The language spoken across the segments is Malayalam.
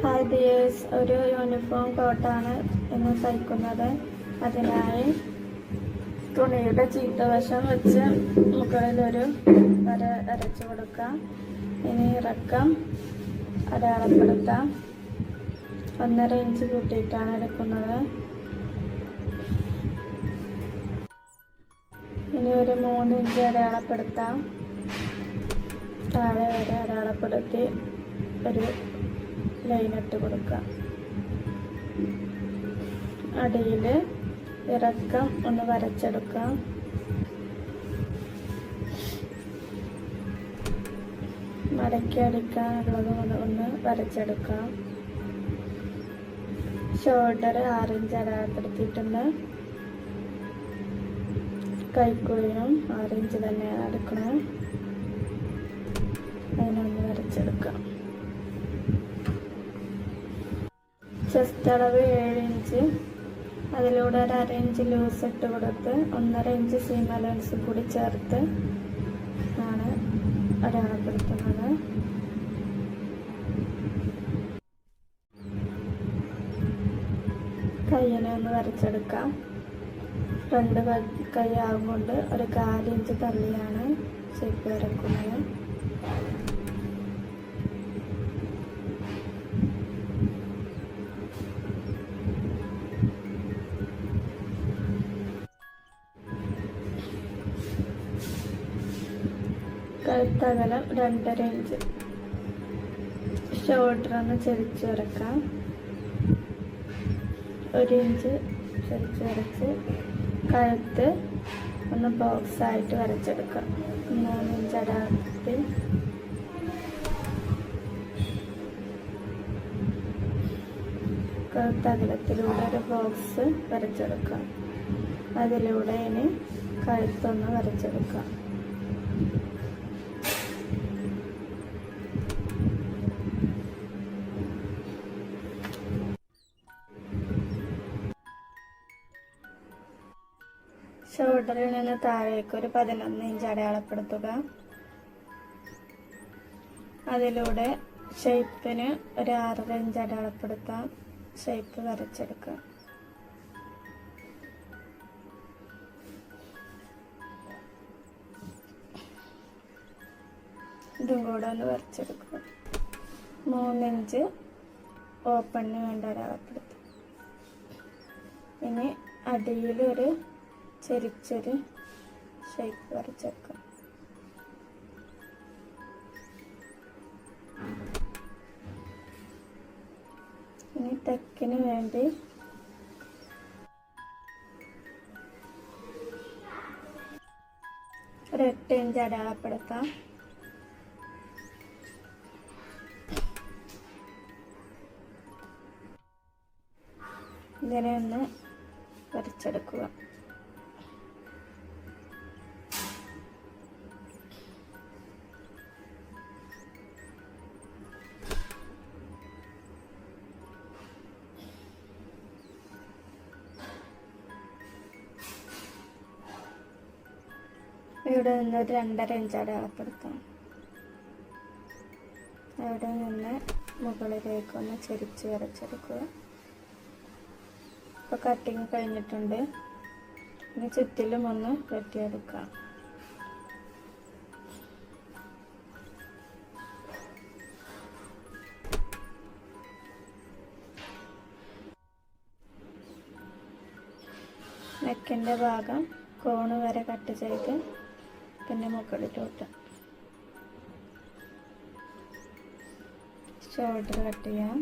ഹായ് ഡിയേഴ്സ്, ഒരു യൂണിഫോം കോട്ടാണ് ഇന്ന് തയ്ക്കുന്നത്. അതിനായി തുണിയുടെ ചീത്തവശം വെച്ച് മുകളിലൊരു വര അരച്ചു കൊടുക്കാം. ഇനി ഇറക്കം അടയാളപ്പെടുത്താം. 1.5 ഇഞ്ച് കൂട്ടിയിട്ടാണ് എടുക്കുന്നത്. ഇനി ഒരു 3 ഇഞ്ച് അടയാളപ്പെടുത്താം. താഴെ വരെ അടയാളപ്പെടുത്തി ഒരു ലൈൻ ഇട്ട് കൊടുക്കാം. അടിയിൽ ഇറക്കം ഒന്ന് വരച്ചെടുക്കാം. മടക്കി അടിക്കാനുള്ളത് ഒന്ന് വരച്ചെടുക്കാം. ഷോൾഡർ 6 ഇഞ്ച് അടയാളപ്പെടുത്തിയിട്ടുണ്ട്. കൈക്കുഴിയും 6 ഇഞ്ച് തന്നെയാണ് എടുക്കുന്നത്. അതിനൊന്ന് വരച്ചെടുക്കാം. ചെസ്റ്റ് അളവ് 7 ഇഞ്ച്. അതിലൂടെ ഒരു 1/2 ഇഞ്ച് ലൂസ് ഇട്ട് കൊടുത്ത് 1.5 ഇഞ്ച് സീം അലവൻസ് കൂടി ചേർത്ത് ആണ് അടയാളപ്പെടുത്തുന്നത്. കയ്യിനെ ഒന്ന് വരച്ചെടുക്കാം. ഫ്രണ്ട് കൈ ആകുകൊണ്ട് ഒരു 1/4 ഇഞ്ച് തള്ളിയാണ് ഷേപ്പ് വരക്കുന്നത്. കഴുത്തകലം 2.5 ഇഞ്ച്. ഷോൾഡർ ഒന്ന് ചെരിച്ച് വരക്കാം. 1 ഇഞ്ച് ചെരിച്ച് വരച്ച് കഴുത്ത് ഒന്ന് ബോക്സ് ആയിട്ട് വരച്ചെടുക്കാം. 3 ഇഞ്ച് അടയാളത്തിൽ കഴുത്തകലത്തിലൂടെ ഒരു ബോക്സ് വരച്ചെടുക്കാം. അതിലൂടെ ഇനി കഴുത്തൊന്ന് വരച്ചെടുക്കാം. ഷോൾഡറിൽ നിന്ന് താഴേക്ക് ഒരു 11 ഇഞ്ച് അടയാളപ്പെടുത്തുക. അതിലൂടെ ഷേപ്പിന് ഒരു 6.5 ഇഞ്ച് അടയാളപ്പെടുത്താം. ഷേപ്പ് വരച്ചെടുക്കുക. ഇതും കൂടെ ഒന്ന് വരച്ചെടുക്കുക. 3 ഇഞ്ച് ഓപ്പണിന് വേണ്ടി അടയാളപ്പെടുത്തും. ഇനി അടിയിലൊരു ചെരിച്ചൊരു ഷേപ്പ് വരച്ചെടുക്കാം. ഇനി തെക്കിന് വേണ്ടി ഒരു 8 ഇഞ്ച് അടയാളപ്പെടുത്താം. ഇതിനെ ഒന്ന് വരച്ചെടുക്കുക. ഇവിടെ നിന്ന് ഒരു 2.5 ഇഞ്ച് അടയാളപ്പെടുത്താം. അവിടെ നിന്ന് മുകളിലേക്ക് ഒന്ന് ചെരിച്ച് വരച്ചെടുക്കുക. ഇപ്പോൾ കട്ടിങ് കഴിഞ്ഞിട്ടുണ്ട്. ഇനി ചുറ്റിലും ഒന്ന് വെട്ടിയെടുക്കാം. നെക്കിൻ്റെ ഭാഗം കോണ് വരെ കട്ട് ചെയ്ത് പിന്നെ മുകളിലോട്ട് ഷോൾഡർ കട്ട് ചെയ്യാം.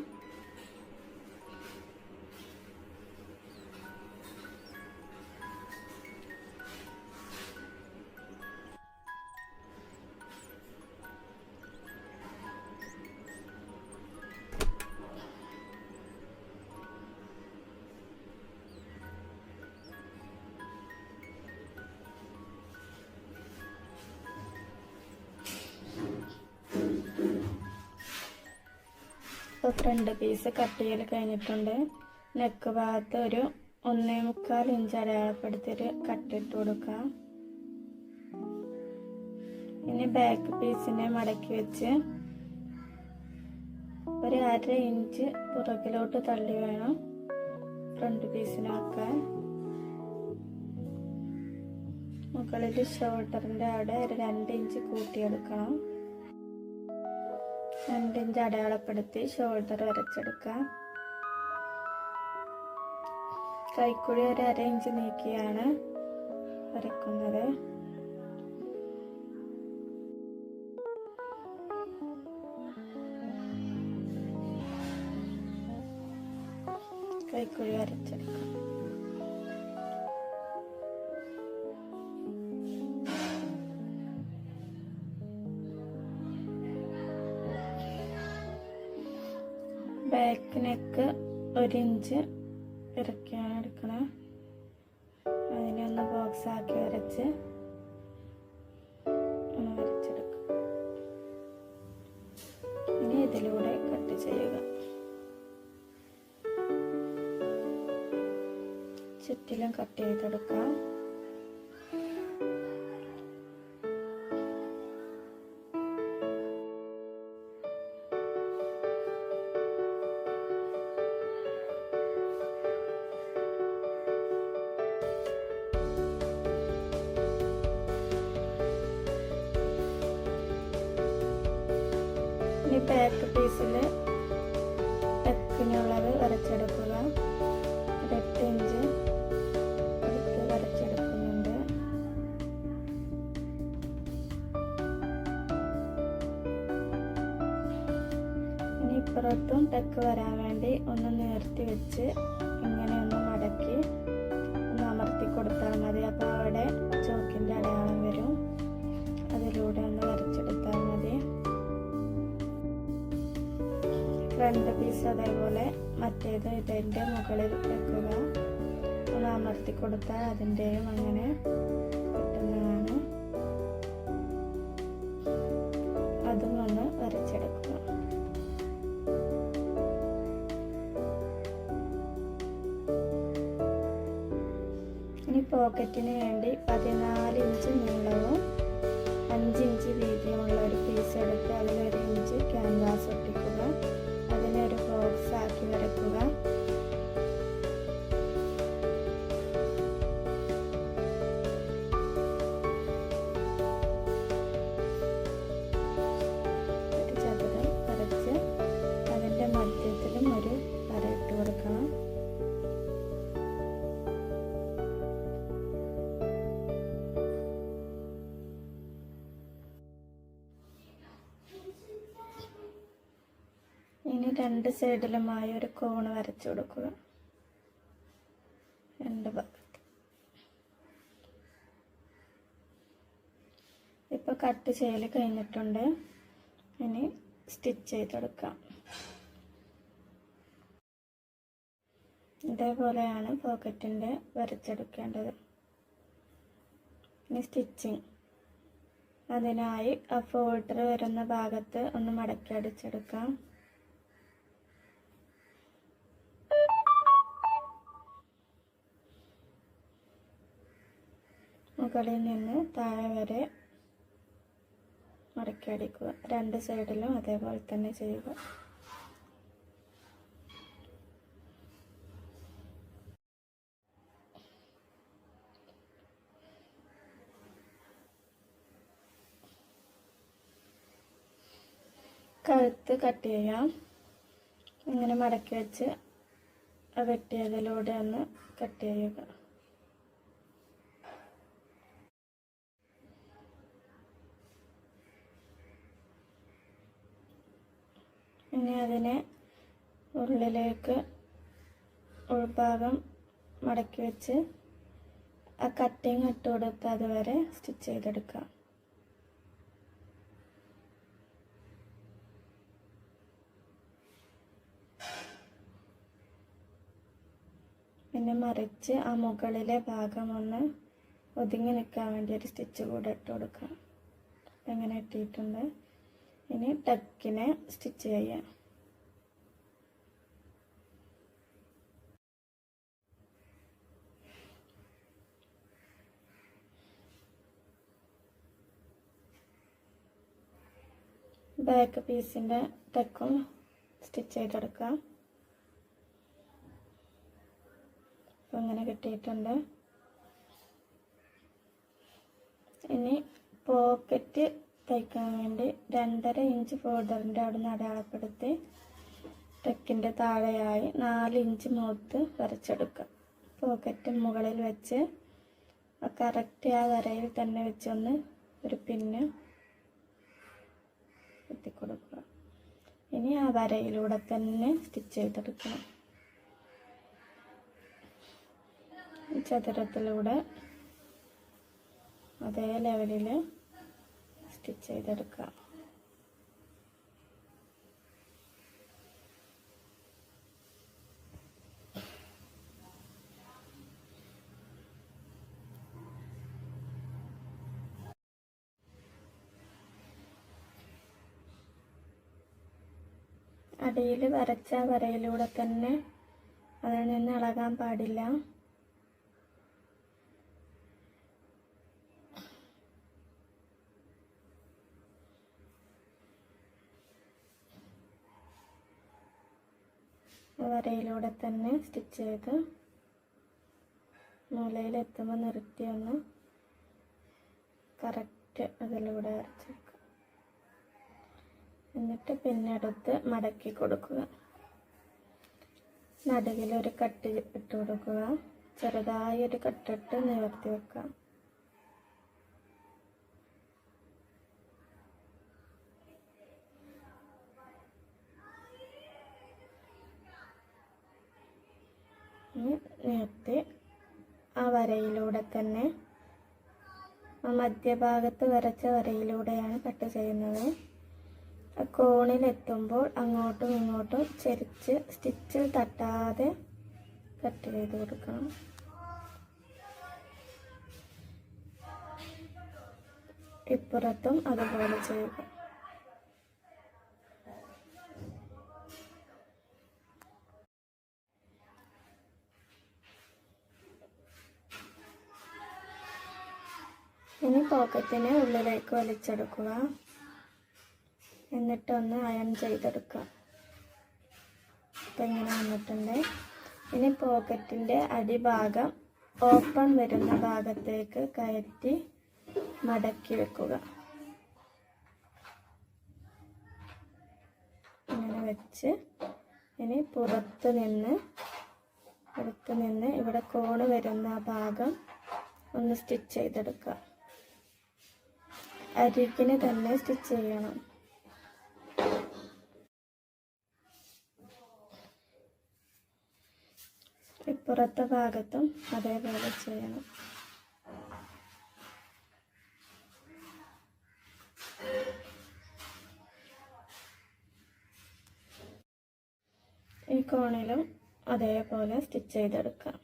ഇപ്പോൾ ഫ്രണ്ട് പീസ് കട്ട് ചെയ്ത് കഴിഞ്ഞിട്ടുണ്ട്. നെക്ക് ഭാഗത്ത് ഒരു 1.25 ഇഞ്ച് അടയാളപ്പെടുത്തിയിട്ട് കട്ടിട്ട് കൊടുക്കാം. ഇനി ബാക്ക് പീസിനെ മടക്കി വെച്ച് ഒരു 1/2 ഇഞ്ച് പുറകിലോട്ട് തള്ളി വേണം ഫ്രണ്ട് പീസിനാക്കാൻ. മുകളിൽ ഷോൾഡറിൻ്റെ അവിടെ ഒരു 2 ഇഞ്ച് കൂട്ടിയെടുക്കണം. 2 ഇഞ്ച് അടയാളപ്പെടുത്തി ഷോൾഡർ വരച്ചെടുക്കാം. കൈക്കുഴി ഒരു 1/2 ഇഞ്ച് നീക്കിയാണ് വരക്കുന്നത്. കൈക്കുഴി വരച്ചെടുക്കാം. ബാക്ക് നെക്ക് 1 ഇഞ്ച് ഇറക്കിയാണ് എടുക്കണം. അതിനെ ഒന്ന് ബോക്സ് ആക്കി വരച്ച് ഒന്ന് വരച്ചെടുക്കാം. ഇനി ഇതിലൂടെ കട്ട് ചെയ്യുക. ചുറ്റിലും കട്ട് ചെയ്തെടുക്കാം. ഇനി ബാക്ക് പീസിൽ ടെക്കിനുള്ളത് വരച്ചെടുക്കുക. 8 ഇഞ്ച് എടുത്ത് വരച്ചെടുക്കുന്നുണ്ട്. ഇനി ഇപ്പുറത്തും ടെക്ക് വരാൻ വേണ്ടി ഒന്ന് നേർത്തി വെച്ച് ഇങ്ങനെ ഒന്ന് മടക്കി ഒന്ന് അമർത്തി കൊടുത്താൽ മതി. അപ്പോൾ അവിടെ ചോക്കിൻ്റെ അടയാളം വരും. അതിലൂടെ ഒന്ന് വരച്ചെടുത്താൽ മതി. ഫ്രണ്ട് പീസ് അതേപോലെ മറ്റേത് ഇതിൻ്റെ മുകളിൽ വെക്കുക. ഒന്ന് അമർത്തി കൊടുത്താൽ അതിൻ്റെയും അങ്ങനെ കിട്ടുന്നതാണ്. അതും ഒന്ന് വരച്ചെടുക്കുക. ഇനി പോക്കറ്റിന് വേണ്ടി 14 ഇഞ്ച് നീളവും 5 ഇഞ്ച് വീതിയുമുള്ള ഒരു പീസ് എടുത്ത് അതിലൊരു ഇഞ്ച് ക്യാൻവാസ് ഒട്ടിക്കുക. അതിനൊരു ബോക്സ് ആക്കി വരയ്ക്കുക. ഒരു ചതുരം വരച്ച് അതിൻ്റെ മധ്യത്തിലും ഒരു വര ഇട്ട് കൊടുക്കണം. ഇനി 2 സൈഡിലുമായി ഒരു കോണ് വരച്ചു കൊടുക്കുക. 2 ഭാഗത്ത്. ഇപ്പോൾ കട്ട് ചെയ്യൽ കഴിഞ്ഞിട്ടുണ്ട്. ഇനി സ്റ്റിച്ച് ചെയ്തെടുക്കാം. ഇതേപോലെയാണ് പോക്കറ്റിൻ്റെ വരച്ചെടുക്കേണ്ടത്. ഇനി സ്റ്റിച്ചിങ്. അതിനായി ആ ഫോൾഡർ വരുന്ന ഭാഗത്ത് ഒന്ന് മടക്കി അടിച്ചെടുക്കാം. മുകളിൽ നിന്ന് താഴെ വരെ മടക്കി അടിക്കുക. 2 സൈഡിലും അതേപോലെ തന്നെ ചെയ്യുക. കഴുത്ത് കട്ട് ചെയ്യാം. ഇങ്ങനെ മടക്കി വെച്ച് വെട്ടിയതിലൂടെ ഒന്ന് കട്ട് ചെയ്യുക. ഇനി അതിനെ ഉള്ളിലേക്ക് ഉൾഭാഗം മടക്കി വെച്ച് ആ കട്ടിങ് ഇട്ട് കൊടുത്ത് അതുവരെ സ്റ്റിച്ച് ചെയ്തെടുക്കാം. പിന്നെ മറിച്ച് ആ മുകളിലെ ഭാഗം ഒന്ന് ഒതുങ്ങി നിൽക്കാൻ വേണ്ടി ഒരു സ്റ്റിച്ച് കൂടെ ഇട്ട് കൊടുക്കാം. അങ്ങനെ ഇട്ടിട്ടുണ്ട്. ഇനി ടക്കിനെ സ്റ്റിച്ച് ചെയ്യാം. ബാക്ക് പീസിൻ്റെ ടക്കും സ്റ്റിച്ച് ചെയ്തെടുക്കാം. അപ്പോൾ അങ്ങനെ കിട്ടിയിട്ടുണ്ട്. ഇനി പോക്കറ്റ് തയ്ക്കാൻ വേണ്ടി 2.5 ഇഞ്ച് ബോർഡറിൻ്റെ അവിടെ നിന്ന് അടയാളപ്പെടുത്തി ടെക്കിൻ്റെ താഴെയായി 4 ഇഞ്ച് മുഖത്ത് വരച്ചെടുക്കുക. പോക്കറ്റ് മുകളിൽ വെച്ച് കറക്റ്റ് ആ വരയിൽ തന്നെ വെച്ചൊന്ന് ഒരു പിന്ന് കുത്തിക്കൊടുക്കുക. ഇനി ആ വരയിലൂടെ തന്നെ സ്റ്റിച്ച് ചെയ്തെടുക്കണം. ചതുരത്തിലൂടെ അതേ ലെവലിൽ സ്റ്റിച്ച് ചെയ്തെടുക്കുക. അടിയിൽ വരച്ച വരയിലൂടെ തന്നെ അതിൽ നിന്ന് ഇളകാൻ പാടില്ല. വരയിലൂടെ തന്നെ സ്റ്റിച്ച് ചെയ്ത് മൂലയിലെത്തുമ്പോൾ നിർത്തി ഒന്ന് കറക്റ്റ് അതിലൂടെ വരച്ചെടുക്കുക. എന്നിട്ട് പിന്നെടുത്ത് മടക്കി കൊടുക്കുക. നടുവിലൊരു കട്ട് ഇട്ട് കൊടുക്കുക. ചെറുതായി ഒരു കട്ടിട്ട് നിവർത്തി വെക്കുക. നിവർത്തി ആ വരയിലൂടെ തന്നെ മധ്യഭാഗത്ത് വരച്ച വരയിലൂടെയാണ് കട്ട് ചെയ്യുന്നത്. കോണിലെത്തുമ്പോൾ അങ്ങോട്ടും ഇങ്ങോട്ടും ചെരിച്ച് സ്റ്റിച്ചിൽ തട്ടാതെ കട്ട് ചെയ്ത് കൊടുക്കണം. ഇപ്പുറത്തും അതുപോലെ ചെയ്യുക. ഇനി പോക്കറ്റിനെ ഉള്ളിലേക്ക് വലിച്ചെടുക്കുക. എന്നിട്ടൊന്ന് അയൺ ചെയ്തെടുക്കുക. ഇപ്പം ഇങ്ങനെ വന്നിട്ടുണ്ട്. ഇനി പോക്കറ്റിൻ്റെ അടിഭാഗം ഓപ്പൺ വരുന്ന ഭാഗത്തേക്ക് കയറ്റി മടക്കി വെക്കുക. ഇങ്ങനെ വെച്ച് ഇനി പുറത്ത് നിന്ന് ഇവിടെ കോണ് വരുന്ന ഭാഗം ഒന്ന് സ്റ്റിച്ച് ചെയ്തെടുക്കുക. അരികിന് തന്നെ സ്റ്റിച്ച് ചെയ്യണം. ഇപ്പുറത്തെ ഭാഗത്തും അതേപോലെ ചെയ്യണം. ഈ കോണിലും അതേപോലെ സ്റ്റിച്ച് ചെയ്തെടുക്കാം.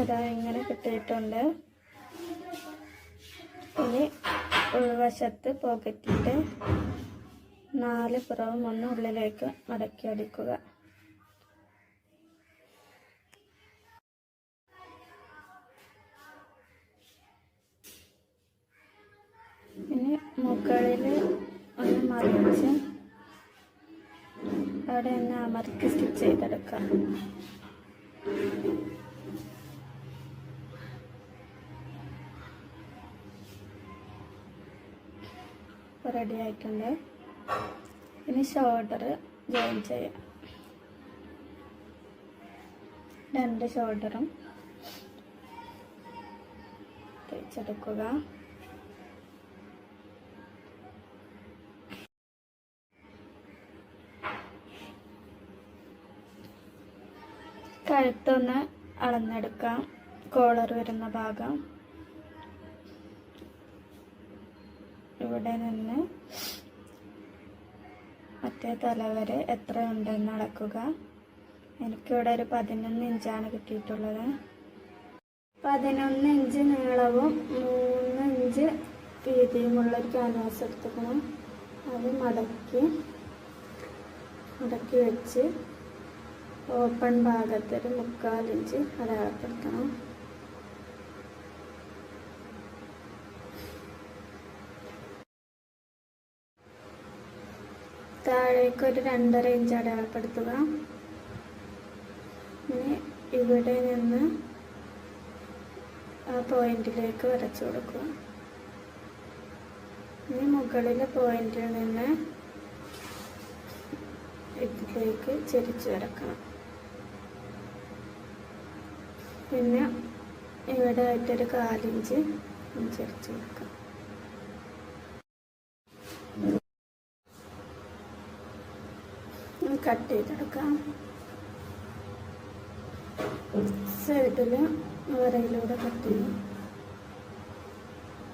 ഇതാ ഇങ്ങനെ കിട്ടിയിട്ടുണ്ട്. ഇനി ഉൾവശത്ത് പോക്കറ്റിൻ്റെ 4 പുറവും ഒന്ന് ഉള്ളിലേക്ക് മടക്കി അടിക്കുക. ഇനി മുകളിൽ ഒന്ന് മറിച്ച് അവിടെ ഒന്ന് അമർത്തി സ്റ്റിച്ച് ചെയ്തെടുക്കാം. റെഡി ആയിട്ടുണ്ട്. ഇനി ഷോൾഡർ ജോയിൻ ചെയ്യാം. 2 ഷോൾഡറും തയ്ച്ചെടുക്കുക. കഴുത്തൊന്ന് അളന്നെടുക്കാം. കോളർ വരുന്ന ഭാഗം ഇവിടെ നിന്ന് മറ്റേ തല വരെ എത്ര ഉണ്ടെന്ന് അളക്കുക. എനിക്കിവിടെ ഒരു 11 ഇഞ്ചാണ് കിട്ടിയിട്ടുള്ളത്. 11 ഇഞ്ച് നീളവും 3 ഇഞ്ച് വീതിയുമുള്ളൊരു ക്യാൻവാസ് എടുത്തുക്കണം. അത് മടക്കി വെച്ച് ഓപ്പൺ ഭാഗത്തൊരു 3/4 ഇഞ്ച് അടയാളപ്പെടുത്തണം. താഴേക്ക് ഒരു 2.5 ഇഞ്ച് അടയാളപ്പെടുത്തുക. ഇനി ഇവിടെ നിന്ന് ആ പോയിന്റിലേക്ക് വരച്ചു കൊടുക്കുക. ഇനി മുകളിലെ പോയിന്റിൽ നിന്ന് ഇതിലേക്ക് ചെരിച്ച് വരക്കണം. പിന്നെ ഇവിടെ ആയിട്ടൊരു 1/4 ഇഞ്ച് ചെരിച്ച് കൊടുക്കാം. കട്ട് ചെയ്തെടുക്കാം. സൈഡിൽ വരയിലൂടെ കട്ട് ചെയ്യും.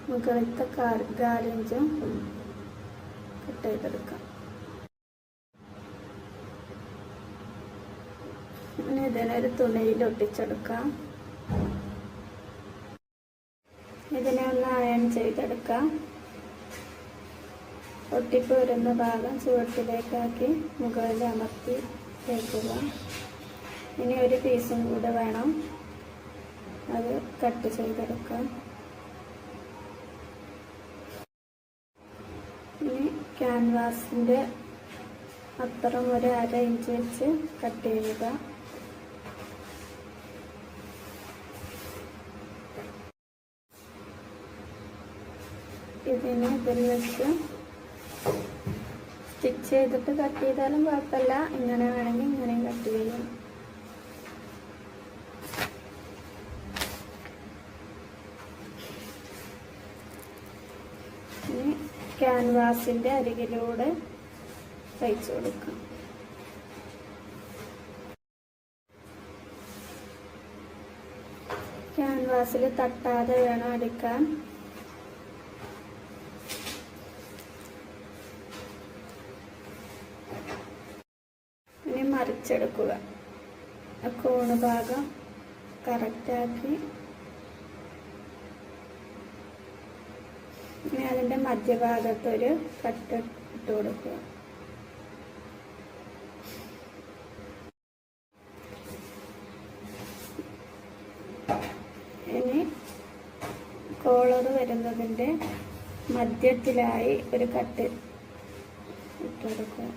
മുകളിലത്തെ 1/4 ഇഞ്ചും കട്ട് ചെയ്തെടുക്കാം. ഇനി ഇതിനൊരു തുണിയിൽ ഒട്ടിച്ചെടുക്കാം. ഇതിനെ ഒന്ന് അയൺ ചെയ്തെടുക്കാം. ഒട്ടിപ്പോരുന്ന ഭാഗം ചുവട്ടിലേക്കാക്കി മുകളിൽ അമർത്തി വയ്ക്കുക. ഇനി ഒരു പീസും കൂടെ വേണം, അത് കട്ട് ചെയ്തെടുക്കാം. ഇനി ക്യാൻവാസിൻ്റെ അപ്പുറം ഒരു 1/2 ഇഞ്ച് വെച്ച് കട്ട് ചെയ്യുക. ഇതിന് ഇതിൽ വെച്ച് സ്റ്റിച്ച് ചെയ്തിട്ട് കട്ട് ചെയ്താലും കുഴപ്പമില്ല. ഇങ്ങനെ വേണമെങ്കിൽ ഇങ്ങനെയും കട്ട് ചെയ്യും. ഇനി ക്യാൻവാസിൻ്റെ അരികിലൂടെ തയ്ച്ചു കൊടുക്കാം. ക്യാൻവാസിൽ തട്ടാതെ വേണം അടിക്കാൻ. ഇനി മറിച്ചെടുക്കുക. കോണ് ഭാഗം കറക്റ്റാക്കി ഇനി അതിൻ്റെ മധ്യഭാഗത്തൊരു കട്ട് ഇട്ട് കൊടുക്കുക. ഇനി കോളർ വരുന്നതിൻ്റെ മധ്യത്തിലായി ഒരു കട്ട് ഇട്ട് കൊടുക്കുക.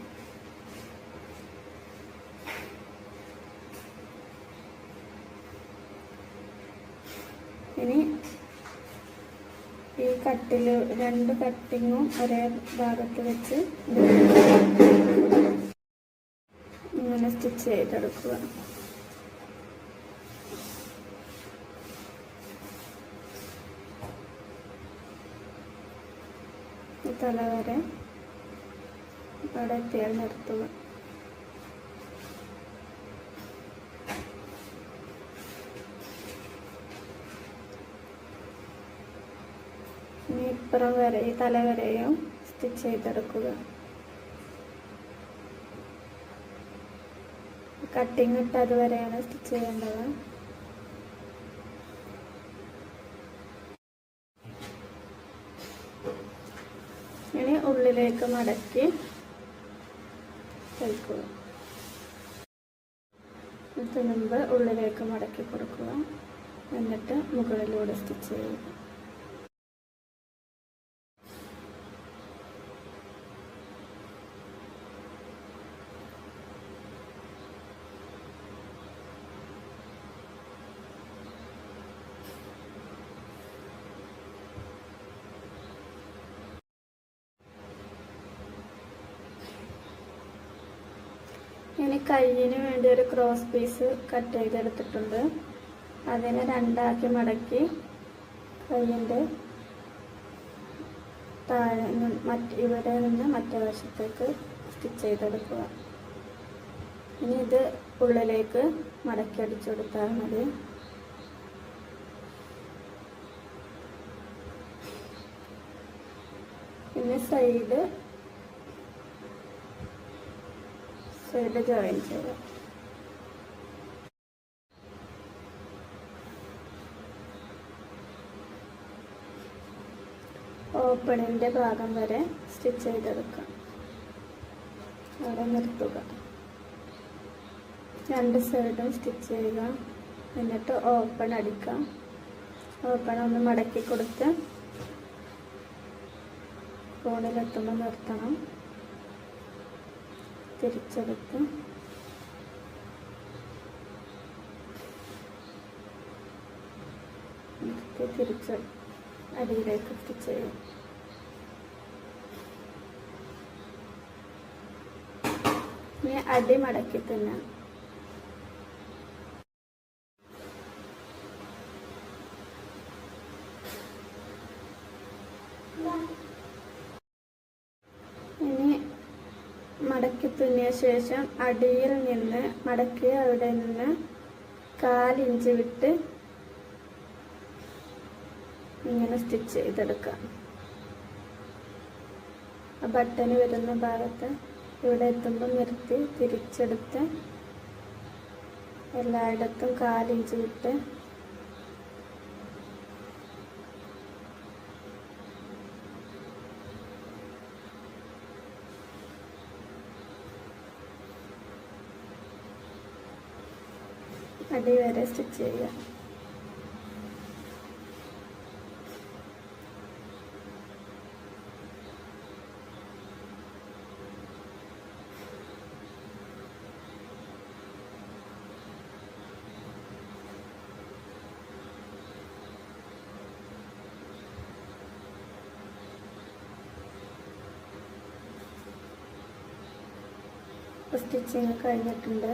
ഇനി ഈ കട്ടിൽ 2 കട്ടിങ്ങും ഒരേ ഭാഗത്ത് വെച്ച് ഇങ്ങനെ സ്റ്റിച്ച് ചെയ്തെടുക്കുക. തല വരെ അവിടെ എത്തിയാൽ നിർത്തുക. ഇനി ഇപ്പുറം വരെ ഈ തല വരെയും സ്റ്റിച്ച് ചെയ്തെടുക്കുക. കട്ടിങ് ഇട്ട് അതുവരെയാണ് സ്റ്റിച്ച് ചെയ്യേണ്ടത്. ഇനി ഉള്ളിലേക്ക് മടക്കി തയ്ക്കുക. ഇതിന് മുമ്പ് ഉള്ളിലേക്ക് മടക്കി കൊടുക്കുക. എന്നിട്ട് മുകളിലൂടെ സ്റ്റിച്ച് ചെയ്യുക. ഇനി കയ്യിന് വേണ്ടി ഒരു ക്രോസ് പീസ് കട്ട് ചെയ്തെടുത്തിട്ടുണ്ട്. അതിനെ 2 ആക്കി മടക്കി കയ്യിൻ്റെ താഴെ ഇവിടെ നിന്ന് മറ്റേ വശത്തേക്ക് സ്റ്റിച്ച് ചെയ്തെടുക്കുക. ഇനി ഇത് ഉള്ളിലേക്ക് മടക്കി അടിച്ചു കൊടുത്താൽ മതി. പിന്നെ സൈഡ് ജോയിൻ ചെയ്യുക. ഓപ്പണിൻ്റെ ഭാഗം വരെ സ്റ്റിച്ച് ചെയ്തെടുക്കാം. അവിടെ നിർത്തുക. രണ്ട് സൈഡും സ്റ്റിച്ച് ചെയ്യുക. എന്നിട്ട് ഓപ്പൺ അടിക്കാം. ഓപ്പൺ ഒന്ന് മടക്കി കൊടുത്ത് കോണിലെത്തുമ്പോൾ നിർത്തണം. തിരിച്ചെടുത്ത് തിരിച്ച് അടിയിലേക്ക് സ്റ്റിച്ച് ചെയ്യും. ഇനി അടി മടക്കി തന്നെ മടക്കി തുന്നിയ ശേഷം അടിയിൽ നിന്ന് മടക്കി അവിടെ നിന്ന് 1/4 ഇഞ്ച് വിട്ട് ഇങ്ങനെ സ്റ്റിച്ച് ചെയ്തെടുക്കാം. ആ ബട്ടൺ വരുന്ന ഭാഗത്ത് ഇവിടെ എത്തുമ്പോൾ നിർത്തി തിരിച്ചെടുത്ത് എല്ലായിടത്തും 1/4 ഇഞ്ച് വിട്ട് അടി വരെ സ്റ്റിച്ച് ചെയ്യുക. സ്റ്റിച്ചിങ് കഴിഞ്ഞിട്ടുണ്ട്.